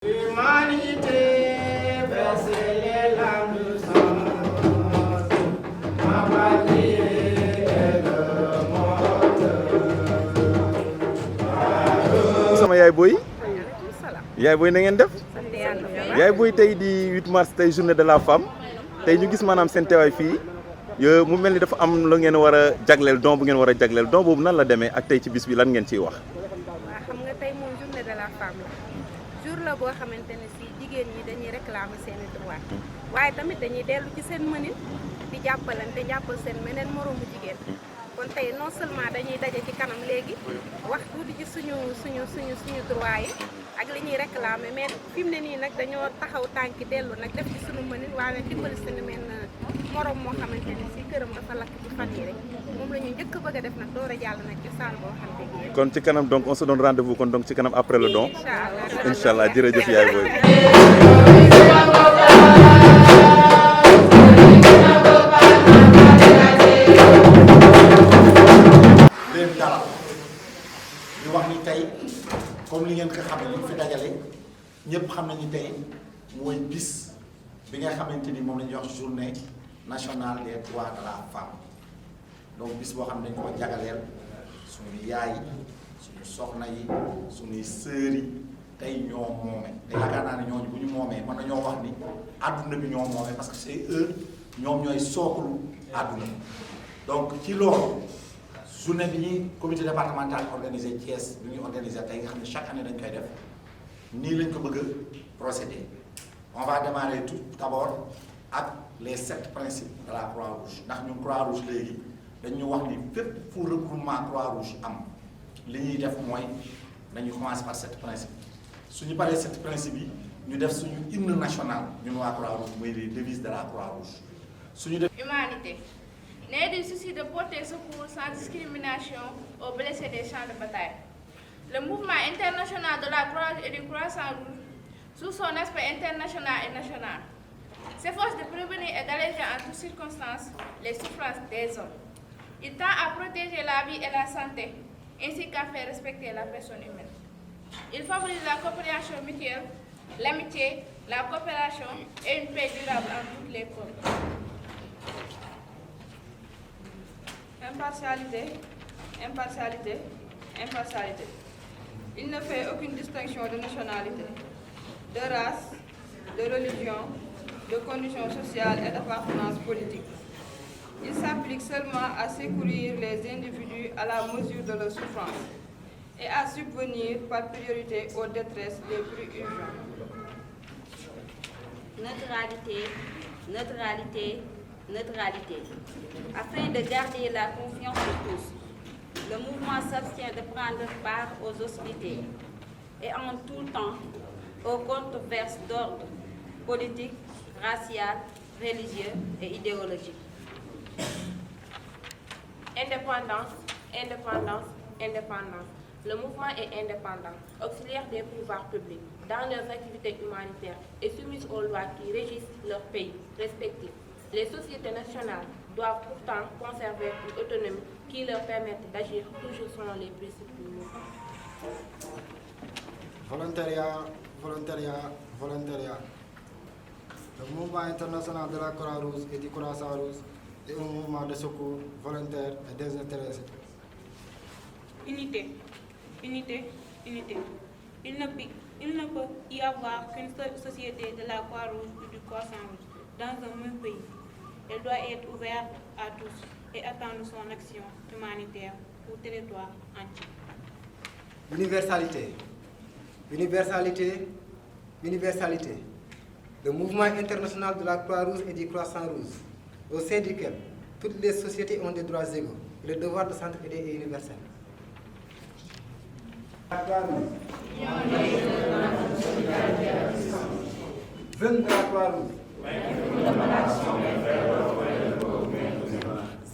Humanité, verser les larmes du sang, ma patrie est le monde. sama yaay booy na ngeen def yaay booy tey di 8 mars tey journée de la femme tey ñu gis maanaam seen teewaay fii mu mel ni dafa am la ngeen war a jagleel don bu ngeen war a jagleel don boobu nan la demee ak tey ci bis bi lan ngeen ciy wax. waaw xam nga tey moom journée de la femme la jour la boo xamante ne si jigéen ñi dañuy réclamer seen i droit waaye tamit dañuy dellu ci seen mënin di jàppalante jàppal seen meneen moroomu jigéen kon tey non seulement dañuy daje ci kanam léegi wax tuuti ci suñu droit yi ak li ñuy réclamer mais fi mu ne nii nag dañoo taxaw tànki dellu nag def ci suñu mënin waaye dimbali suñu men morom moo xamante ne si këram dafa lakk ci fan yi rek moom la ñu njëkk bëgg a def nag door a jàll nag ci saal boo xam ne kon ci kanam donc on se donne rendez-vous kon donc ci kanam après le don. incha allah jërëjëf yaay booy. leen dalal ñu wax ni tey comme li ngeen ko xam ne li fi dajale ñëpp xam nañu tey mooy bis bi nga xamante ni moom la ñuy wax journée nationale des droits de la femme donc bis boo xam ne dañ ko jagaleel suñu yaay yi suñu soxna yi suñuy sœur yi tey ñoo moome te yaakaar naa ne ñooñu bu ñu moomee mën nañoo wax ni àdduna bi ñoo moomee parce que c'est eux ñoom ñooy sooklu àdduna donc ci loolu journée bi ñuy comité départemental organisé Thiès bi ñuy organisé tey nga xam ne chaque année dañ koy def nii lañ ko bëgg a procéder on va démarrer tout d'abord ak les 7 principes de la Croix-Rouge ndax ñun Croix-Rouge léegi dañu wax ni fépp fu regroupement Croix-Rouge am li ñuy def mooy dañuy commencer par 7 principes suñu paree 7 principes yi ñu def suñu hymne national ñun waa Croix-Rouge mooy les devises de la Croix-Rouge suñu def Humanité. Né du souci de porter secours sans discrimination aux blessés des champs de bataille. Le mouvement international de la Croix-Rouge et du Croissant-Rouge, sous son aspect international et national, s'efforce de prévenir et d'alléger en toutes circonstances les souffrances des hommes. Il tend à protéger la vie et la santé, ainsi qu'à faire respecter la personne humaine. Il favorise la compréhension mutuelle, l'amitié, la coopération et une paix durable en toutes les formes. Impartialité, impartialité, impartialité. Il ne fait aucune distinction de nationalité, de race, de religion, de conditions sociales et d'appartenance politique. Il s'applique seulement à secourir les individus à la mesure de leurs souffrances et à subvenir par priorité aux détresses les plus urgentes. Neutralité, neutralité, neutralité. Afin de garder la confiance de tous, le mouvement s'abstient de prendre part aux hostilités et en tout temps aux controverses d'ordre politique, racial, religieux et idéologique. Indépendance, indépendance, indépendance. Le mouvement est indépendant, auxiliaire des pouvoirs publics dans leurs activités humanitaires et soumis aux lois qui régissent leurs pays respectifs. Les sociétés nationales doivent pourtant conserver une autonomie qui leur permette d'agir toujours selon les principes du mouvement. Volontariat, volontariat, volontariat. Le mouvement international de la Croix-Rouge et du Croissant-Rouge est un mouvement de secours volontaire et désintéressé. Unité, unité, unité. Il ne peut y avoir qu'une seule société de la Croix-Rouge ou du Croissant-Rouge dans un même pays. Elle doit être ouverte à tous et attendre son action humanitaire au territoire entier. Universalité, universalité, universalité. Le mouvement international de la Croix-Rouge et du Croissant-Rouge, au sein duquel toutes les sociétés ont des droits égaux et le devoir de s'entraider est universel. La Croix-Rouge. Jeune de la Croix-Rouge.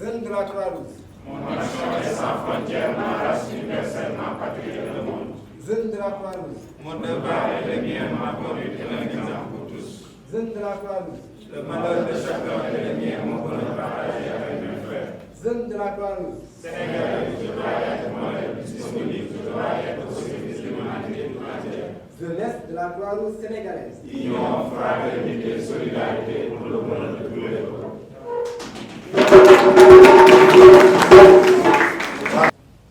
Jeune de la Croix-Rouge. Mon action est sans frontières, ma race universelle, ma patrie et le monde. Jeune de la Croix-Rouge. Mon devoir est le mien, ma conduite est l'exemple pour tous. Jeune de la Croix-Rouge. Le malheur de chacun est le mien, mon bonheur partagé avec mes frères. Jeune de la Croix-Rouge. Sénégalais, je dois être modèle, disponible, je dois être au service de l'humanité tout entière. Jeunesse de la Croix-Rouge sénégalaise. Union, fraternité, solidarité pour le bonheur de tous les peuples.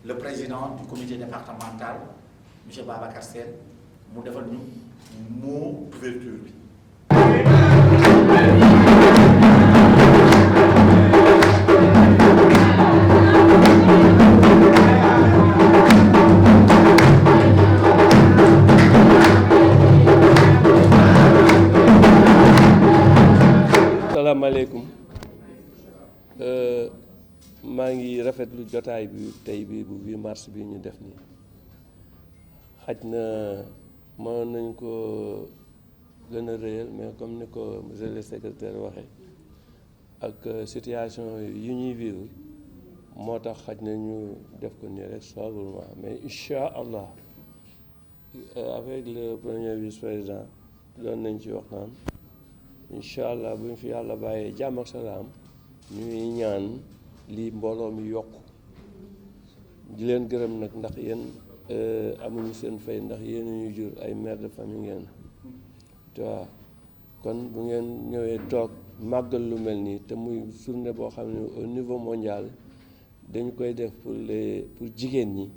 Le président du comité départemental, M. Babacar Sène, mu defal ñu mot d'ouverture bi. Asalaamaaleykum maa ngi rafetlu jotaay bi tey bi bu 8 mars bi ñu def nii xaj na mën nañ ko gën a réyal mais comme ni ko monsieur le secrétaire waxee ak situation yi ñuy vivre moo tax xaj na ñu def ko nii rek sobrement mais incha allah avec le premier vice-président doon nañ ci waxtaan incha allah bu ñu fi yàlla bàyyee jàmm ak salaam ñuy ñaan lii mbooloo mi yokk di leen gërëm nag ndax yéen amuñu seen fay ndax yéen ñu jur ay mère de famille ngeen tu vois kon bu ngeen ñëwee toog màggal lu mel nii te muy journée boo xam ne au niveau mondial dañu koy def pour jigéen ñi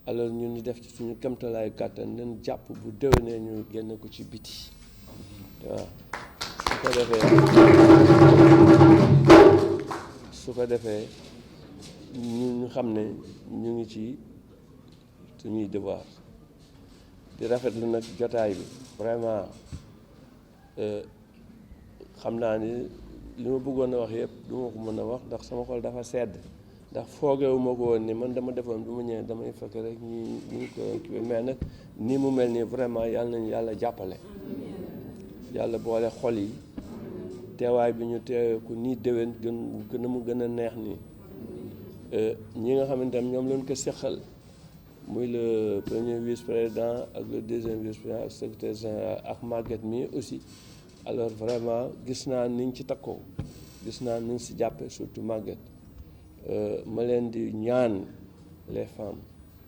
alors ñun ñu def ci suñu kamtalaayu kàttan leen jàpp bu déwénee ñu génn ko ci biti waaw su ko defee ñu xam ne ñu ngi ci suñuy devoir di rafetlu nag jotaay bi vraiment xam naa ni li ma bëggoon a wax yëpp du ma ko mën a wax ndax sama xol dafa sedd ndax foogeewu ma ko woon ni man dama defoon bi mu ñëwee damay fekk rek ñu ko kii mais nag nii mu mel nii vraiment yàlla nañu yàlla jàppale yàlla boole xol yi teewaay bi ñu teewee ku nii déwén gën a mu gën a neex nii ñi nga xamante ne ñoom lañ ko seqal muy le premier vice-président ak le deuxième vice-président ak secrétaire général ak Maguette mi aussi alors vraiment gis naa ni ñu ci takkoo gis naa ni ñu si jàppe surtout Maguette ma leen di ñaan les femmes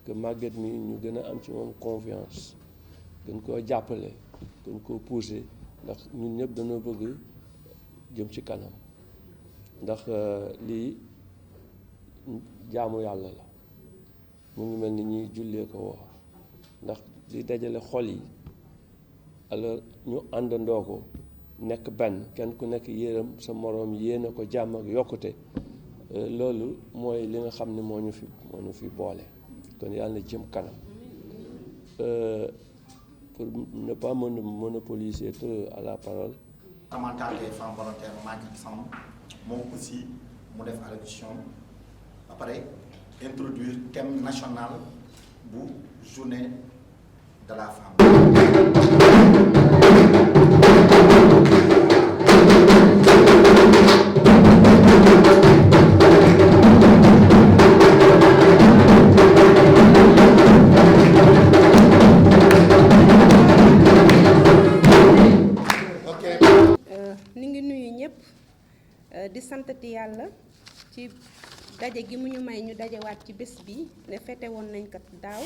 que Maguette mi ñu gën a am ci moom confiance gën koo jàppale gën koo pousser ndax ñun ñëpp dañoo bëgg jëm ci kanam ndax lii jaamu yàlla la mu ngi mel ni ñuy jullee ko woo ndax di dajale xol yi alors ñu àndandoo ko nekk benn kenn ku nekk yéeram sa moroom yéene ko jàmm ak yokkute loolu mooy li nga xam ne moo ñu fi boole kon yàlla na jëm kanam pour ne pas monopoliser trop à la parole. Départemental des femmes volontaires Maguette Samb moom aussi mu def allocution ba pare introduire thème national bu journée de la femme. di santati yàlla ci daje gi mu ñu may ñu dajewaat ci bés bi ne fete woon nañ ko daaw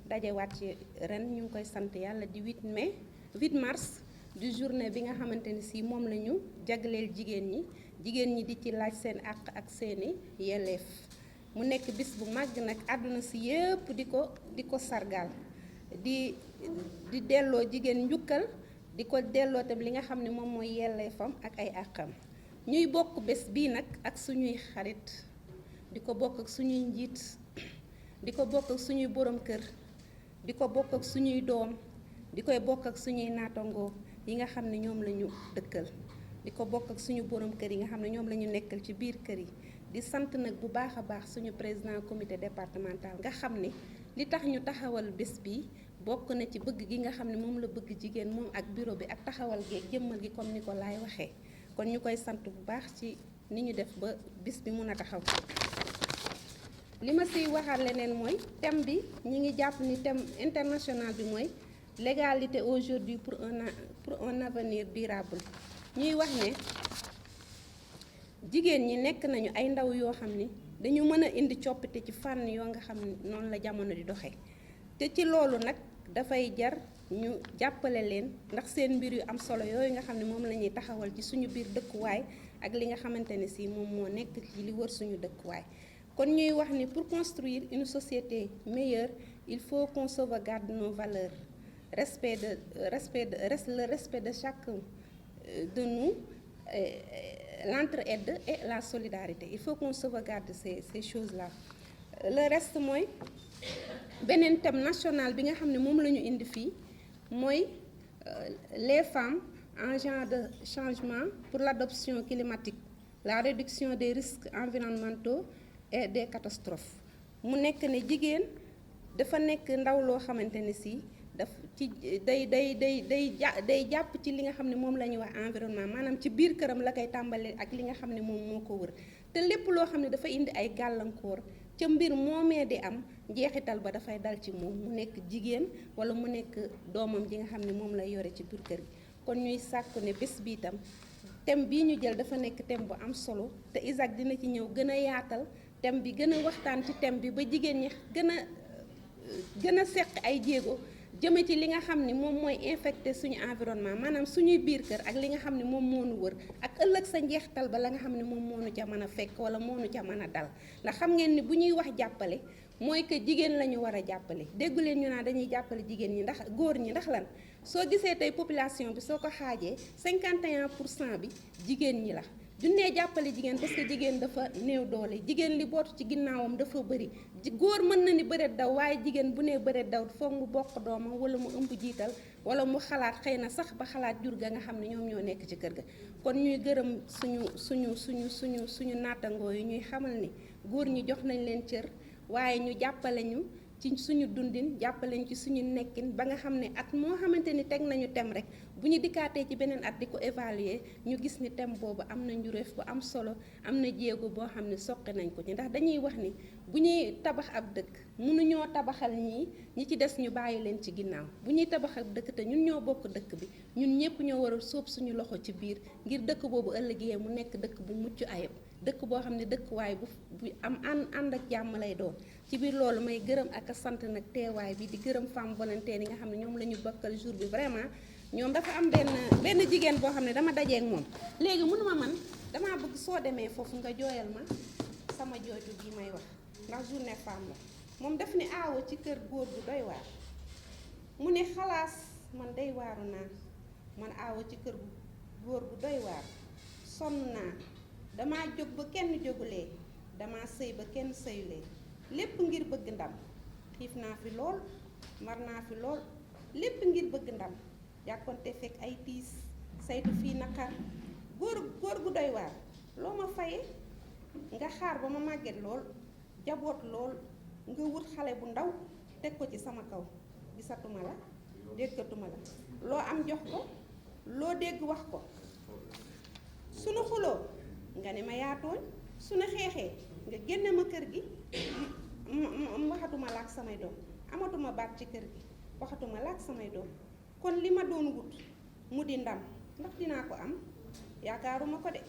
dajewaat ci ren ñu ngi koy sant yàlla di 8 mars di journée bi nga xamante ni si moom la ñu jagleel jigéen ñi di ci laaj seen àq ak seeni yelleef mu nekk bis bu màgg nag àdduna si yëpp di ko sargal di delloo jigéen njukkal di ko delloo tam li nga xam ne moom mooy yelleefam ak ay àqam ñuy bokk bés bii nag ak suñuy xarit di ko bokk ak suñuy njiit di ko bokk ak suñuy borom kër di ko bokk ak suñuy doom di koy bokk ak suñuy naatangoo yi nga xam ne ñoom la ñu dëkkal di ko bokk ak suñu borom kër yi nga xam ne ñoom la ñu nekkal ci biir kër yi di sant nag bu baax a baax suñu président comité départemental nga xam ne li tax ñu taxawal bés bi bokk na ci bëgg gi nga xam ne moom la bëgg jigéen moom ak bureau bi ak taxawal gi jëmmal gi comme ni ko laay waxee kon ñu koy sant bu baax ci ni ñu def ba bis bi mun a taxaw li ma siy waxal leneen mooy thème bi ñi ngi jàpp ni thème international bi mooy l'égalité aujourd'hui pour un avenir durable ñuy wax ne jigéen ñi nekk nañu ay ndaw yoo xam ni dañu mën a indi coppite ci fànn yoo nga xam ne noonu la jamono di doxee te ci loolu nag dafay jar ñu jàppale leen ndax seen mbir yu am solo yooyu nga xam ne moom la ñuy taxawal ci suñu biir dëkkuwaay ak li nga xamante ne si moom moo nekk ci li wër suñu dëkkuwaay. kon ñuy wax ni pour construire une société meilleure il faut qu'on sauvegarde nos valeurs le respect de chacun de nous, l'entraide et la solidarité. Il faut qu'on sauvegarde ces choses-là. Le reste mooy beneen thème national bi nga xam ne moom la ñu indi fii mooy les femmes en genre de changement pour l'adoption climatique, la réduction des risques environnementaux et des catastrophes. mu nekk ne jigéen dafa nekk ndaw loo xamante ne si daf ci day jàpp ci li nga xam ne moom la ñuy wax environnement maanaam ci biir këram la koy tàmbalee ak li nga xam ne moom moo ko wër te lépp loo xam ne dafa indi ay gàllankoor ca mbir moomee di am jeexital ba dafay dal ci moom mu nekk jigéen wala mu nekk doomam ji nga xam ne moom lay yore ci biir kër gi. kon ñuy sàkku ne bés bi itam thème bii ñu jël dafa nekk thème bu am solo te Isaac dina ci ñëw gën a yaatal thème bi gën a waxtaan ci thème bi ba jigéen ñi gën a seq ay jéego jëme ci li nga xam ni moom mooy infecté suñu environnement maanaam suñuy biir kër ak li nga xam ne moom moo nu wër ak ëllëg sa njeextal ba la nga xam ne moom moo nu ca mën a fekk wala moo nu ca mën a dal ndax xam ngeen ni bu ñuy wax jàppale mooy que jigéen la ñu war a jàppale déggu leen ñu naa dañuy jàppale jigéen ñi ndax góor ñi ndax lan soo gisee tey population bi soo ko xaajee 51% bi jigéen ñi la. dunnee jàppale jigéen parce que jigéen dafa néew doole jigéen li bootu ci ginnaawam dafa bëri góor mën na ni bëreet daw waaye jigéen bu nee bëreet daw foog mu bokk doomam wala mu ëmb jiital wala mu xalaat xëy na sax ba xalaat jur ga nga xam ne ñoom ñoo nekk ci kër ga. kon ñuy gërëm suñu nattangoo yi ñuy xamal ni góor ñi jox nañ leen cër waaye ñu jàppale ñu ci suñu dundin jàppale ñu ci suñu nekkin ba nga xam ne at moo xamante ni teg nañu thème rek bu ñu dikkaatee ci beneen at di ko évaluer ñu gis ni thème boobu am na njuréef bu am solo am na jéego boo xam ne soqi nañ ko ci ndax dañuy wax ni bu ñuy tabax ab dëkk mënuñoo tabaxal ñi ci des ñu bàyyi leen ci ginnaaw bu ñuy tabax ab dëkk te ñun ñoo bokk dëkk bi ñun ñëpp ñoo war a sóob suñu loxo ci biir ngir dëkk boobu ëllëgee mu nekk dëkk bu mucc ayib dëkk boo xam ne dëkkuwaay bu am ànd ak jàmm lay doon ci biir loolu may gërëm ak a sant nag teewaay bi di gërëm femme volontaire yi nga xam ne ñoom la ñu bokkal jour bi vraiment ñoom dafa am benn jigéen boo xam ne dama dajee ak moom léegi mënuma man damaa bëgg soo demee foofu nga jooyal ma sama jooju bi may wax ndax journée femme la moom daf ni aawa ci kër góor gu doy waar mu ne xalaas man day waaru naa man aawa ci kër góor gu doy waar sonn naa damaa jóg ba kenn jógulee damaa sëy ba kenn sëyulee lépp ngir bëgg ndam xiif naa fi lool mar naa fi lool lépp ngir bëgg ndam jàkkonte fekk ay tiis saytu fii naqar góor gu doy waar loo ma faye nga xaar ba ma màgget lool jaboot lool nga wut xale bu ndaw teg ko ci sama kaw gisatuma la déggatuma la loo am jox ko loo dégg wax ko sunu xuloo nga ne ma yaatooñ sunu xeexee nga génne ma kër gi waxatuma la ak samay doom amatuma baat ci kër gi waxatuma la ak samay doom kon li ma doon wut mu di ndam ndax dinaa ko am yaakaaruma ko de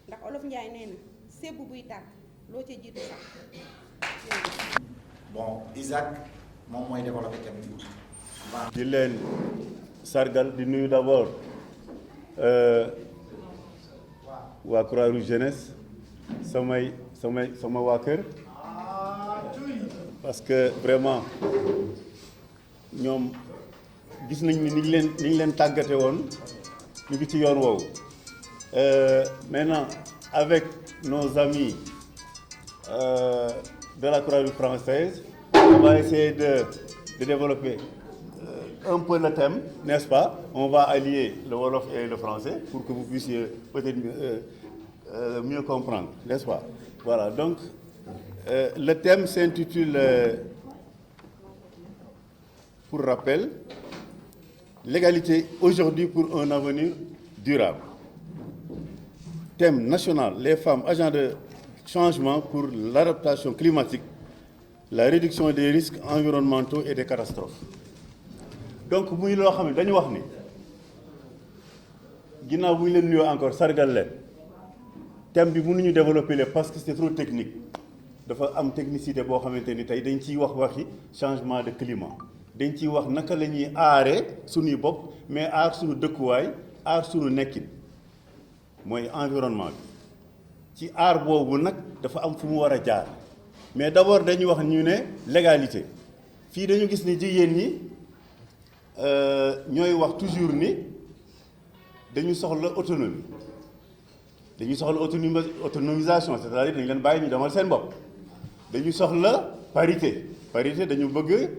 ndax olof Njaay nee na sébb buy tàkk loo ca jiitu sax. bon Isaac moom mooy développé thème bi. di leen sargal di nuyu d'abord waa Croix-Rouge jeunesse sama waa kër parce que vraiment ñoom gis nañ ni ni ñu leen tàggate woon ñu ngi ci yoon woowu maintenant avec nos amis de la Croix-Rouge française on va essayer de développer un peu le thème, n'est-ce pas? On va allier le wolof et le français pour que vous puissiez peut-être mieux comprendre, n'est-ce pas? Voilà, donc le thème s'intitule, pour rappel, l'égalité aujourd'hui pour un avenir durable. Thème national, les femmes agents de changement pour l'adaptation climatique, la réduction des risques environnementaux et des catastrophes. Donc muy loo xam ne dañu wax ni ginnaaw bu ñu leen nuyoo encore sargal leen thème bi mënuñu développer le parce que c'est trop technique dafa am technicité boo xamante ni tey dañ ciy waxi changement de climat dañ ciy wax naka la ñuy aaree suñuy bopp mais aar suñu dëkkuwaay aar suñu nekkin mooy environnement bi ci aar boobu nag dafa am fu mu war a jaar mais d'abord dañuy wax ñu ne légalité fii dañu gis ni jigéen ñi ñooy wax toujours ni dañu soxla autonomie dañu soxla autonomisation c'est-à-dire dañu leen bàyyi ñu demal seen bopp dañu soxla parité dañu bëgg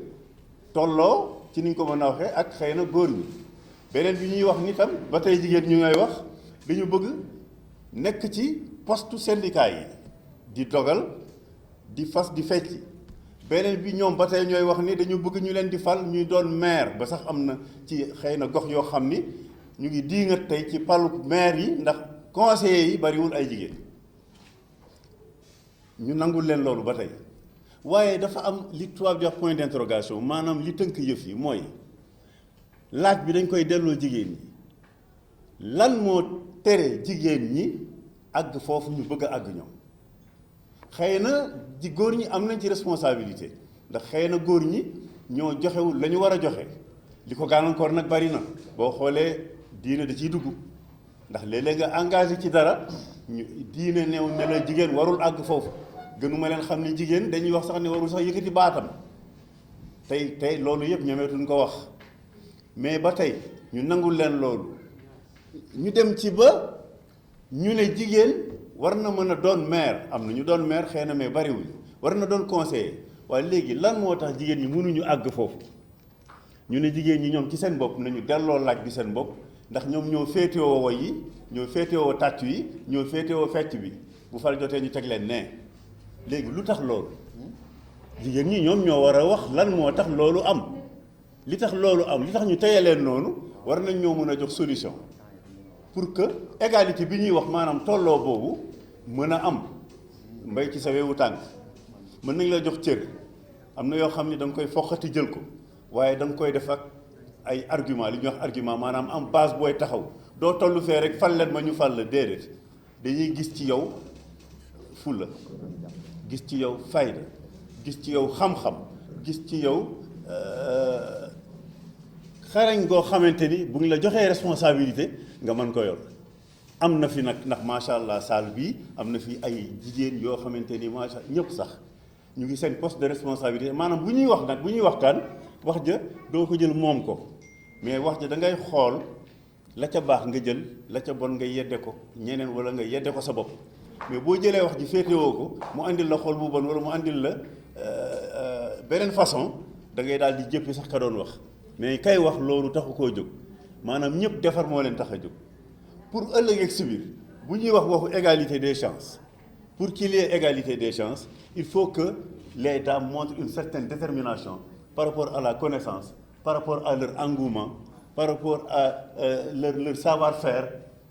tolloo ci ni ñu ko mën a waxee ak xëy na góor ñi beneen bi ñuy wax ni tam ba tey jigéen ñu ngay wax dañu bëgg nekk ci poste syndicat yi di dogal di fas di fecci beneen bi ñoom ba tey ñooy wax ni dañu bëgg ñu leen di fal ñuy doon maire ba sax am na ci xëy na gox yoo xam ni ñu ngi diingat tey ci palu maire yi ndax conseillers yi bariwul ay jigéen ñu nangul leen loolu ba tey waaye dafa am li tubaab di wax point d'interrogation maanaam li tënk yëf yi mooy laaj bi dañ koy delloo jigéen ñi lan moo tere jigéen ñi àgg foofu ñu bëgg a àgg ñoom xëy na ji góor ñi am nañ ci responsabilité ndax xëy na góor ñi ñoo joxewul la ñu war a joxe li ko gàllankoor nag bari na boo xoolee diine da ciy dugg ndax léeg-léeg nga engagé ci dara ñu diine new ne la jigéen warul àgg foofu gënuma leen xam ni jigéen dañuy wax sax ne warul sax yëkkati baatam tey loolu yëpp ñemeetuñ ko wax mais ba tey ñu nangul leen loolu ñu dem ci ba ñu ne jigéen war na mën a doon maire am na ñu doon maire xëy na mais bariwul war na doon conseiller waaye léegi lan moo tax jigéen ñi mënuñu àgg foofu ñu ne jigéen ñi ñoom ci seen bopp nañu delloo laaj bi seen bopp ndax ñoom ñoo féetewoo woy yi ñoo féetewoo tàccu yi ñoo féetewoo fecc bi bu fal jotee ñu teg leen ne léegi lu tax loolu jigéen ñi ñoom ñoo war a wax lan moo tax loolu am li tax loolu am li tax ñu teye leen noonu war nañ ñoo mën a jox solution pour que égalité bi ñuy wax maanaam tolloo boobu mën a am mbay ci sa wewu tànk mën nañ la jox cër am na yoo xam ne da nga koy foqati jël ko waaye da nga koy def ak ay argument li ñuy wax argument maanaam am base booy taxaw doo tollu fee rek fal leen ma ñu fal la déedéet dañuy gis ci yow fulla gis ci yow fayda gis ci yow xam-xam gis ci yow xarañ goo xamante ni bu ñu la joxee responsabilité nga mën ko yor am na fi nag ndax macha allah salle bii am na fi ay jigéen yoo xamante ni macha ñëpp sax ñu ngi seen poste de responsabilité maanaam bu ñuy wax nag bu ñuy waxtaan wax ja doo ko jël moom ko mais wax ja da ngay xool la ca baax nga jël la ca bon nga yedde ko ñeneen wala nga yedde ko sa bopp mais boo jëlee wax ji féetewoo ko mu andil la xool bu bon wala mu andil la beneen façon da ngay daal di jëppi sax ka doon wax mais kay wax loolu taxu koo jóg maanaam ñëpp defar moo leen tax a jóg pour ëllëg ak si biir bu ñuy wax waxu égalité des chances pour qu'il y ait égalité des chances il faut que les dames montrent une certaine détermination par rapport à la connaissance par rapport à leur engouement par rapport à leur savoir-faire,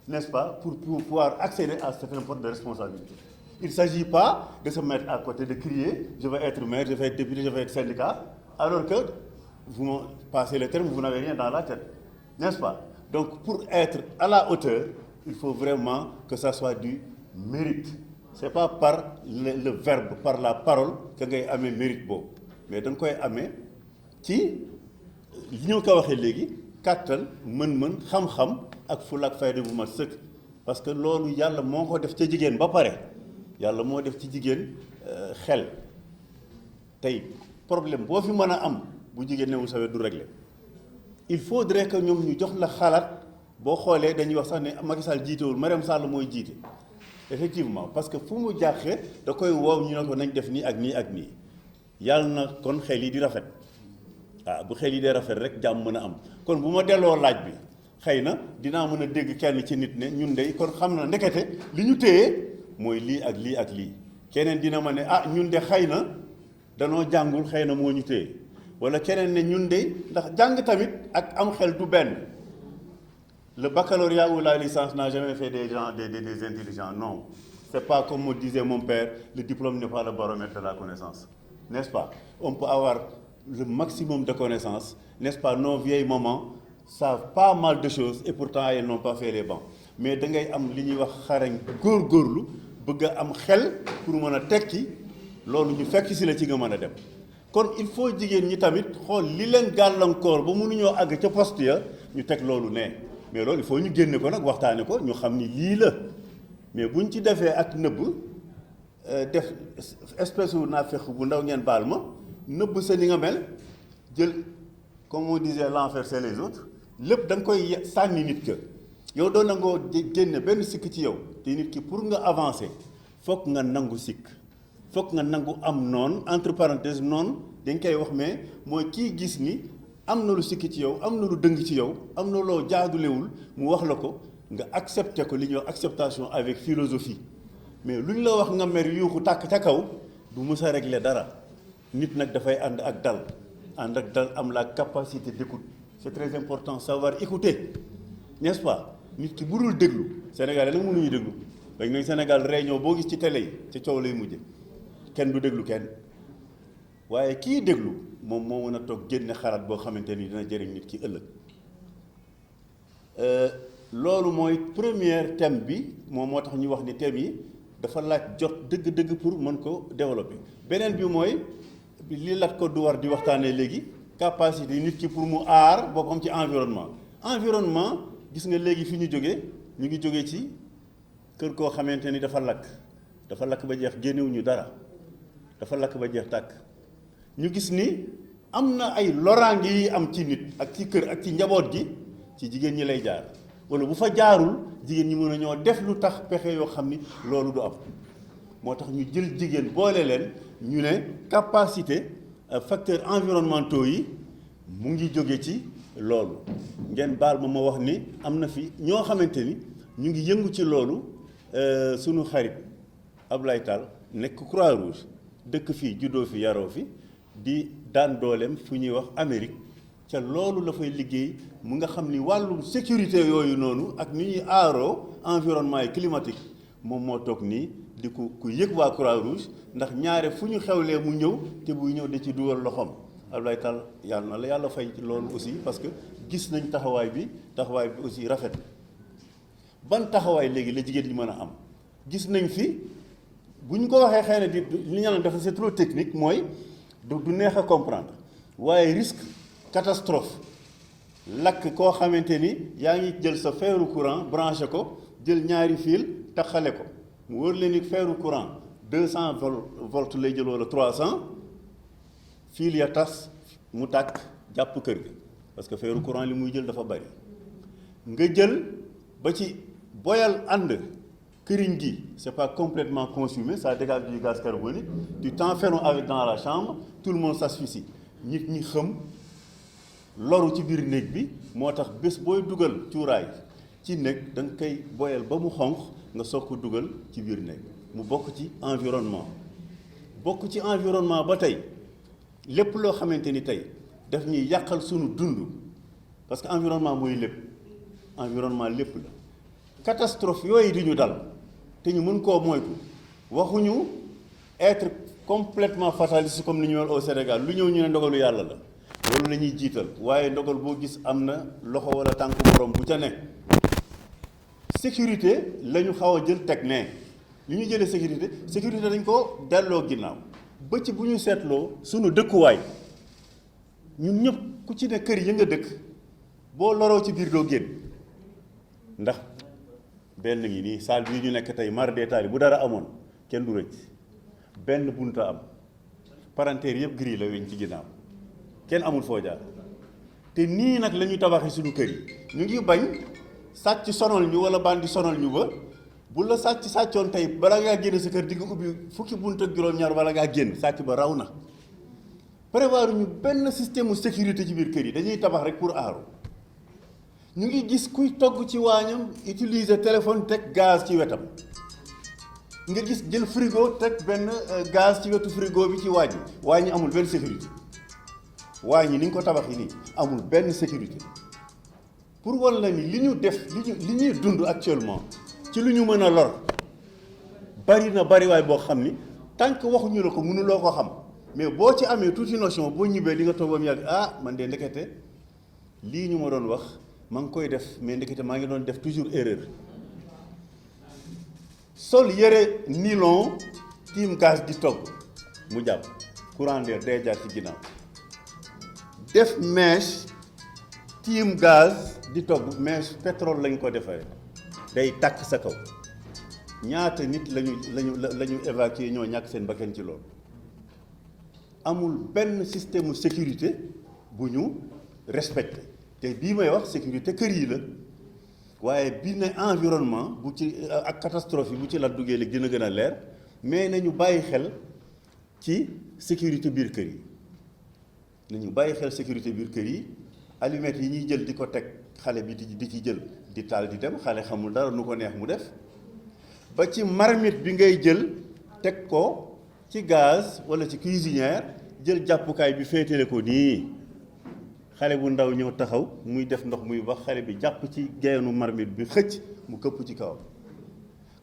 n'est-ce pas, pour pouvoir accéder à certains postes de responsabilité. Il ne s'agit pas de se mettre à côté, de crier « je vais être maire, je vais être député, je vais être syndicat », alors que vous passez le terme, vous n'avez rien dans la tête, n'est-ce pas? Donc pour être à la hauteur, il faut vraiment que ça soit du mérite. Ce n'est pas par le verbe, par la parole que vous avez mérite beau. Mais donc, vous avez ci li ñu ko waxee léegi kàttan mën-mën xam-xam ak fulla ak fayda bu ma sëkk parce que loolu yàlla moo ko def ca jigéen ba pare yàlla moo def ci jigéen xel tey problème boo fi mën a am bu jigéen newul sa wet du régler il faudrait que ñoom ñu jox la xalaat boo xoolee dañuy wax sax ne Macky Sall jiitewul Mariam Sall mooy jiite effectivement parce que fu mu jàqee da koy woow ñu ne ko nañ def nii ak nii ak nii yàlla na kon xel yi di rafet waaw bu xel yi dee rafet rek jàmm mën a am kon bu ma delloo laaj bi xëy na dinaa mën a dégg kenn ci nit ne ñun de kon xam na ndekete li ñu téye mooy lii ak lii ak lii keneen dina ma ne ah ñun de xëy na danoo jàngul xëy na moo ñu téye wala keneen ne ñun de ndax jàng tamit ak am xel du benn le baccalauréat ou la licence n'a jamais fait des gens des intelligents non c'est pas comme me disait mon père le diplôme n'est pas le baromètre de la connaissance n'est-ce pas on peut avoir le maximum de connaissances, n'est-ce pas, nos vieilles mamans savent pas mal de choses et pourtant elles n'ont pas fait les bancs. Mais da ngay am li ñuy wax xarañ góorgóorlu bëgg a am xel pour mën a tekki loolu ñu fekk si la ci nga mën a dem kon il faut jigéen ñi tamit xool li leen gàllankoor ba mënuñoo àgg ca poste ya ñu teg loolu ne mais loolu il faut ñu génne ko nag waxtaane ko ñu xam ni lii la mais buñ ci defee ak nëbb def espèce u naafeq bu ndaw ngeen baal ma nëbb sa ni nga mel jël comme on disait l'enfer c'est les autres lépp da nga koy sànni nit ka yow doo nangoo génne benn sikk ci yow te nit ki pour nga avancer foog nga nangu sikk foog nga nangu am noonu entre parenthèses noonu dañ koy wax mais mooy kii gis ni am na lu sikk ci yow am na lu dëng ci yow am na loo jaadulewul mu wax la ko nga accepter ko li ñuy wax acceptation avec philosophie mais lu ñu la wax nga mer yuuxu tàkk ca kaw du mës a régler dara nit nag dafay ànd ak dal am la capacité d'écoute c'est très important savoir écouter n'est-ce pas nit ki bu dul déglu Sénégal nag mënuñu déglu dañ nañ Sénégal réunion boo gis ci télé yi ci coow lay mujje kenn du déglu kenn waaye kii déglu moom moo mën a toog génne xalaat boo xamante ni dina jëriñ nit ki ëllëg loolu mooy premier thème bi moom moo tax ñu wax ni thème yi dafa laaj jot dëgg-dëgg pour mën ko développer beneen bi mooy li lat ko du war di waxtaanee léegi capacité nit ki pour mu aar boppam ci environnement gis nga léegi fi ñu ngi jógee ci kër koo xamante ni dafa lakk ba jeex génnewuñu dara dafa lakk ba jeex tàkk ñu gis ni am na ay loraange yi am ci nit ak ci kër ak ci njaboot gi ci jigéen ñi lay jaar wala bu fa jaarul jigéen ñi mën a ñoo def lu tax pexe yoo xam ni loolu du am moo tax ñu jël jigéen boole leen ñu ne capacité facteurs environnementaux yi mu ngi jóge ci loolu ngeen baal ma wax ni am na fi ñoo xamante ni ñu ngi yëngu ci loolu sunu xarit Ablaye Tall nekk Croix-Rouge dëkk fii juddoo fi yaroo fi di daan dooleem fu ñuy wax Amérique ca loolu la fay liggéey mu nga xam ni wàllu sécurité yooyu noonu ak ni ñuy aaroo environnement yi climatique moom moo toog nii di ku yëg waa Croix-Rouge ndax ñaare fu ñu xewlee mu ñëw te buy ñëw da ci dugal loxoom Ablaye Tall yàlla na la yàlla fay ci loolu aussi parce que gis nañ taxawaay bi aussi rafet ban taxawaay léegi la jigéen ñi mën a am gis nañ fi bu ñu ko waxee xëy na di li ñu naan dafa c'est trop technique mooy du neex a comprendre waaye risque catastrophe lakk koo xamante ni yaa ngi jël sa feeru courant branché ko jël ñaari fil taxale ko mu wër leen ni feeru courant 200 volts lay jël wala 300 fil ya tas mu tàkk jàpp kër gi parce que feeru courant li muy jël dafa bari nga jël ba ci boyal ànd këriñ gi c'est pas complètement consumé ça dégage du gaz carbonique tu t'enfermes avec dans la chambre tout le monde s'asphyxie nit ñi xëm loru ci biir néeg bi moo tax bés booy dugal cuuraay ci néeg da nga koy boyal ba mu xonq nga soog ko dugal ci biir néeg mu bokk ci environnement ba tey lépp loo xamante ni tey daf ñuy yàqal sunu dund parce que environnement mooy lépp la catastrophe yooyu di ñu dal te ñu mën koo moytu waxuñu être complètement fataliste comme ni ñu mel au Sénégal lu ñëw ñu ne ndogalu yàlla la loolu la ñuy jiital waaye ndogal boo gis am na loxo wala tànk borom bu ca ne sécurité la ñu xaw a jël teg ne li ñu jëlee sécurité dañ ko delloo ginnaaw ba ci bu ñu seetloo sunu dëkkuwaay ñun ñëpp ku ci ne kër yi nga dëkk boo loroo ci biir doo génn ndax benn ngi nii salle bii ñu nekk tey mar détail bu dara amoon kenn du rëcc benn bunta am palanteer yëpp gris la weñ ci ginnaaw kenn amul foo jaar te nii nag la ñuy tabaxee suñu kër yi ñu ngi bañ sàcc sonal ñu wala bandi sonal ñu ba bu la sàccoon tey bala ngaa génn sa kër di nga ubbi fukki bunt ak juróom-ñaar bala ngaa génn sàcc ba raw na prévoir ñu benn système sécurité ci biir kër yi dañuy tabax rek pour aaru ñu ngi gis kuy togg ci waañam utiliser téléphone teg gaz ci wetam nga gis jël frigo teg benn gaz ci wetu frigo bi ci waañ ñi amul benn sécurité waañ ñi ni ñu ko tabax yi nii amul benn sécurité pour wal na ni li ñu def li ñuy dund actuellement ci lu ñu mën a lor bari na bariwaay boo xam ni tant que waxuñu la ko mënuloo ko xam mais boo ci amee tuuti notion boo ñibbee di nga toog ba mu yàgg man de ndekete lii ñu ma doon wax maa ngi koy def mais ndekete maa ngi doon def toujours erreur sol yëre nylon tiim gaz di togg mu jàpp courant d'air day jaar ci ginnaaw def mèche tiim gaz di togg mèche pétrole lañ ko defaree day tàkk sa kaw ñaata nit lañu évacuer ñoo ñàkk seen bakkan ci loolu amul benn système sécurité bu ñu respecté te bii may wax sécurité kër yi la waaye bii ne environnement bu ci ak catastrophe yi bu ci la duggee léegi dina gën a leer mais nañu bàyyi xel ci sécurité biir kër yi nañu bàyyi xel sécurité biir kër yi allumettes yi ñuy jël di ko teg xale bi di ci jël di taal di dem xale xamul dara nu ko neex mu def ba ci marmite bi ngay jël teg ko ci gaz walla ci cuisinière jël jàppukaay bi féetale ko nii xale bu ndaw ñëw taxaw muy def ndox muy wax xale bi jàpp ci geenu marmite bi xëcc mu këpp ci kawam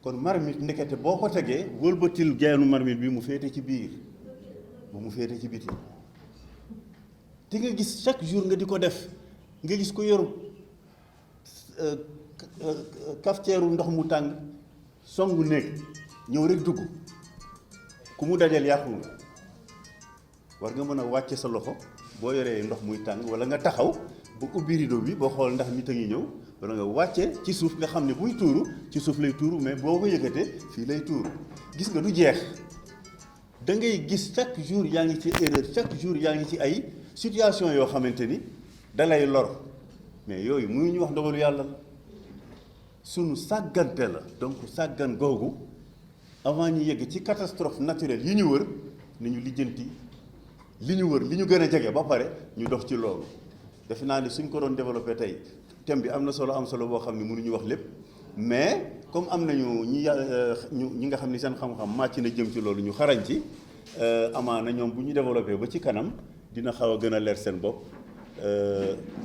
kon marmite ndekete boo ko tegee wëlbatil geenu marmite bi mu féete ci biir bu mu féete ci biti te nga gis chaque jour nga di ko def nga gis ko yor cafetière ndox mu tàng songu néeg ñëw rek dugg ku mu dajal yàqu nga war nga mën a wàcce sa loxo boo yoree ndox muy tàng wala nga taxaw ba ubbi rideau bi boo xool ndax nit a ngi ñëw wala nga wàcce ci suuf nga xam ne buy tuuru ci suuf lay tuuru mais boo ko yëkkatee fii lay tuuru gis nga du jeex da ngay gis chaque jour yaa ngi ci erreur chaque jour yaa ngi ci ay situation yoo xamante ni da lay lor mais yooyu mënuñu wax ndogalu yàlla la sunu sàggante la donc sàggan googu avant ñu yegg ci catastrophe naturelle yi ñu wër nañu lijjanti li ñu wër li ñu gën a jege ba pare ñu dox ci loolu defe naa ni suñ ko doon développé tey thème bi am na solo boo xam ne mënuñu wax lépp mais comme am nañu ñi nga xam ni seen xam-xam màcc na jëm ci loolu ñu xarañ ci amaana ñoom bu ñu développé ba ci kanam dina xaw a gën a leer seen bopp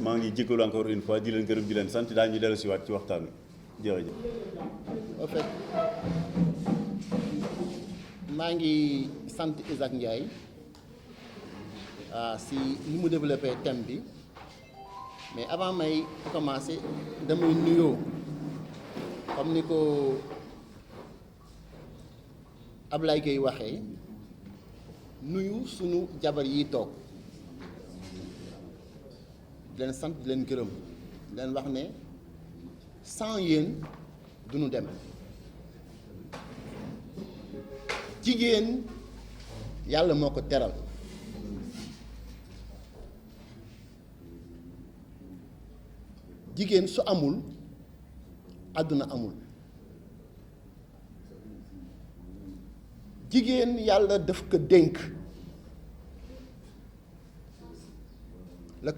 maa ngi jégalu encore une fois di leen gërëm di leen sant daañu dellu si waat ci waxtaan wi jërëjëf. en fait maa ngi sant Isaac Ndiaye si ni mu développé thème bi mais avant may commencer damay nuyoo comme ni ko Ablaye Gueye waxee nuyu sunu jabar yi toog di leen sant di leen gërëm di leen wax ne sans yéen duñu dem jigéen yàlla moo ko teral jigéen su amul àdduna amul jigéen yàlla daf ko dénk le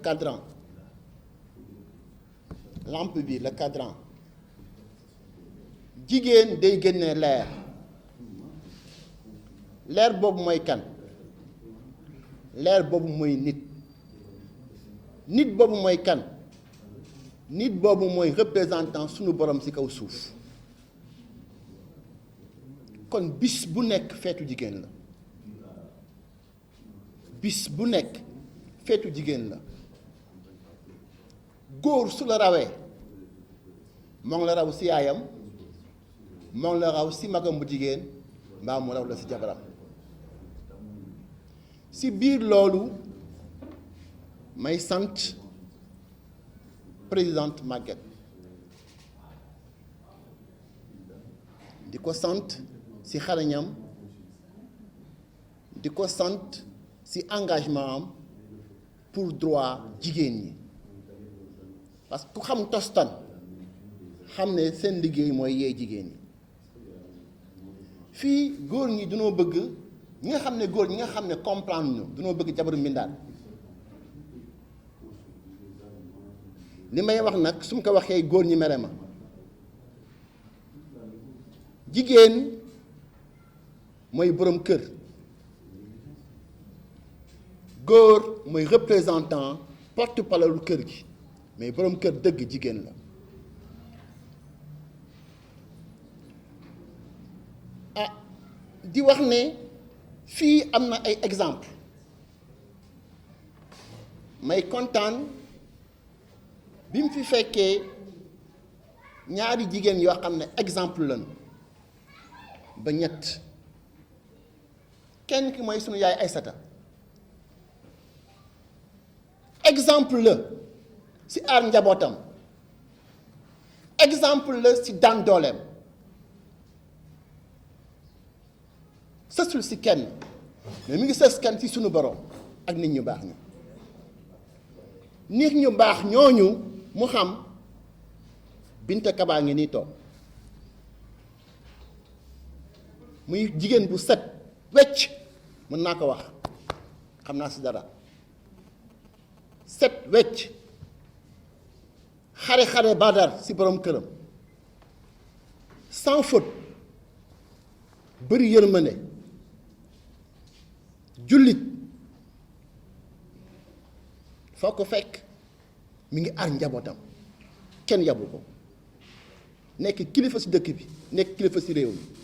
cadran lampe bi le cadran jigéen day génne leer boobu mooy kan leer boobu mooy nit boobu mooy kan nit boobu mooy représentant sunu borom ci kaw suuf kon bis bu nekk feetu jigéen la bis bu nekk feetu jigéen la góor su la rawee moo ngi la raw ci yaayam moo ngi la raw ci magam bu jigéen mbaa mu raw la ci jabaram ci biir loolu may sant présidente Maguette di ko sant ci xarañam di ko sant ci engagement am pour droit jigéen ñi parce que ku xam tostan xam ne seen liggéey mooy yee jigéen ñi fii góor ñi dunoo bëgg ñi nga xam ne góor ñi nga xam ne comprendre ñu dunoo bëgg jabaru mbindaan li may wax nag su ma ko waxee góor ñi mere ma jigéen mooy boroom kër góor mooy représentant porte-parole kër gi mais boroom kër dëgg jigéen la di wax ne fii am na ay exemple may kontaan bi mu fi fekkee ñaari jigéen yoo xam ne exemple lañu ba ñett kenn ki mooy sunu yaay Aysata exemple la ci aar njabootam exemple la ci daan dooleem sësul ci kenn mais mi ngi sës kenn ci sunu borom ak nit ñu baax ñi nit ñu baax ñooñu mu xam Binta Kaba ngi nii toog muy jigéen bu set wecc mën naa ko wax xam naa ci dara set wecc xare Badar ci borom këram sans faute bëri yërmande jullit foo ko fekk mi ngi aar njabootam kenn yabu ko nekk kilifa ci dëkk bi nekk kilifa ci réew mi